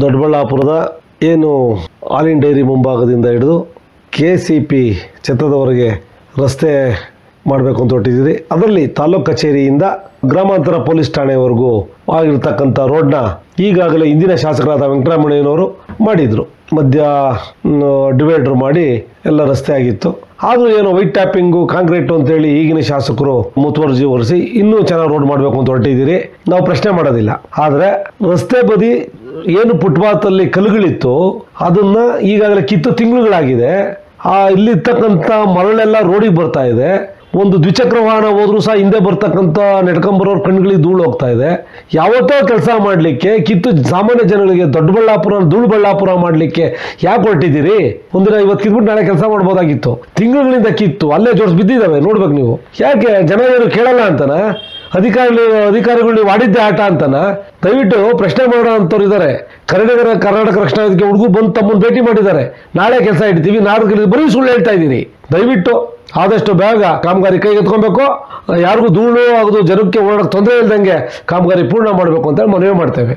ದೊಡ್ಡಬಳ್ಳಾಪುರದ ಏನು ಆಲಿನ್ ಡೈರಿ ಮುಂಭಾಗದಿಂದ ಹಿಡಿದು KCP ಛತ್ರದವರೆಗೆ ರಸ್ತೆ ಮಾಡಬೇಕು ಅಂತ ಹೊರಟಿದ್ದೀರಿ. ಅದರಲ್ಲಿ ತಾಲೂಕು ಕಚೇರಿಯಿಂದ ಗ್ರಾಮಾಂತರ ಪೊಲೀಸ್ ಠಾಣೆವರೆಗೂ ಆಗಿರ್ತಕ್ಕಂಥ ರೋಡ್ನ ಈಗಾಗಲೇ ಇಂದಿನ ಶಾಸಕರಾದ ವೆಂಕಟರಮಣಯ್ಯನವರು ಮಾಡಿದರು. ಮಧ್ಯ ಡಿವೈಡರ್ ಮಾಡಿ ಎಲ್ಲ ರಸ್ತೆ ಆಗಿತ್ತು. ಆದರೂ ಏನೋ ವೈಟ್ ಟ್ಯಾಪಿಂಗು ಕಾಂಕ್ರೀಟು ಅಂತೇಳಿ ಈಗಿನ ಶಾಸಕರು ಮುತುವರ್ಜಿ ಹೊರಿಸಿ ಇನ್ನೂ ಚೆನ್ನಾಗಿ ರೋಡ್ ಮಾಡಬೇಕು ಅಂತ ಹೊರಟಿದ್ದೀರಿ. ನಾವು ಪ್ರಶ್ನೆ ಮಾಡೋದಿಲ್ಲ. ಆದರೆ ರಸ್ತೆ ಬದಿ ಏನು ಫುಟ್ಪಾತಲ್ಲಿ ಕಲ್ಲುಗಳಿತ್ತು ಅದನ್ನು ಈಗಾಗಲೇ ಕಿತ್ತು ತಿಂಗಳುಗಳಾಗಿದೆ. ಇಲ್ಲಿರ್ತಕ್ಕಂಥ ಮರಳೆಲ್ಲ ರೋಡಿಗೆ ಬರ್ತಾ ಇದೆ. ಒಂದು ದ್ವಿಚಕ್ರ ವಾಹನ ಹೋದ್ರೂ ಸಹ ಹಿಂದೆ ಬರ್ತಕ್ಕಂಥ ನೆಡ್ಕೊಂಬರೋರು ಕಣ್ಗಳಿಗೆ ಧೂಳು ಹೋಗ್ತಾ ಇದೆ. ಯಾವತ್ತೋ ಕೆಲಸ ಮಾಡಲಿಕ್ಕೆ ಕಿತ್ತು ಸಾಮಾನ್ಯ ಜನಗಳಿಗೆ ದೊಡ್ಡಬಳ್ಳಾಪುರ ಧೂಳುಬಳ್ಳಾಪುರ ಮಾಡಲಿಕ್ಕೆ ಯಾಕೆ ಹೊರಟಿದ್ದೀರಿ? ಒಂದಿನ ಇವತ್ತು ಕಿತ್ಬಿಟ್ಟು ನಾಳೆ ಕೆಲಸ ಮಾಡ್ಬೋದಾಗಿತ್ತು. ತಿಂಗಳುಗಳಿಂದ ಕಿತ್ತು ಅಲ್ಲೇ ಜೋಡಿಸಿ ಬಿದ್ದಿದ್ದಾವೆ, ನೋಡ್ಬೇಕು ನೀವು. ಯಾಕೆ ಜನ ಏನು ಕೇಳಲ್ಲ ಅಂತನ? ಅಧಿಕಾರಿಗಳು ನೀವು ಆಡಿದ್ದೆ ಆಟ ಅಂತನ? ದಯವಿಟ್ಟು ಪ್ರಶ್ನೆ ಮಾಡೋ ಅಂಥವ್ರು ಇದ್ದಾರೆ. ಕರ್ನಾಟಕ ರಕ್ಷಣಾ ವೇದಿಕೆ ಹುಡುಗರು ಬಂದು ತಮ್ಮನ್ನು ಭೇಟಿ ಮಾಡಿದ್ದಾರೆ. ನಾಳೆ ಕೆಲಸ ಇಡ್ತೀವಿ, ನಾಳೆ ಬರೀ ಸುಳ್ಳು ಹೇಳ್ತಾ ಇದ್ದೀರಿ. ದಯವಿಟ್ಟು ಆದಷ್ಟು ಬೇಗ ಕಾಮಗಾರಿ ಕೈಗೆತ್ಕೊಬೇಕು. ಯಾರಿಗೂ ಧೂಳು ಆಗೋದು ಜನಕ್ಕೆ ಓಡಾಡೋಕ್ಕೆ ತೊಂದರೆ ಇಲ್ದಂಗೆ ಕಾಮಗಾರಿ ಪೂರ್ಣ ಮಾಡಬೇಕು ಅಂತ ಮನವಿ ಮಾಡ್ತೇವೆ.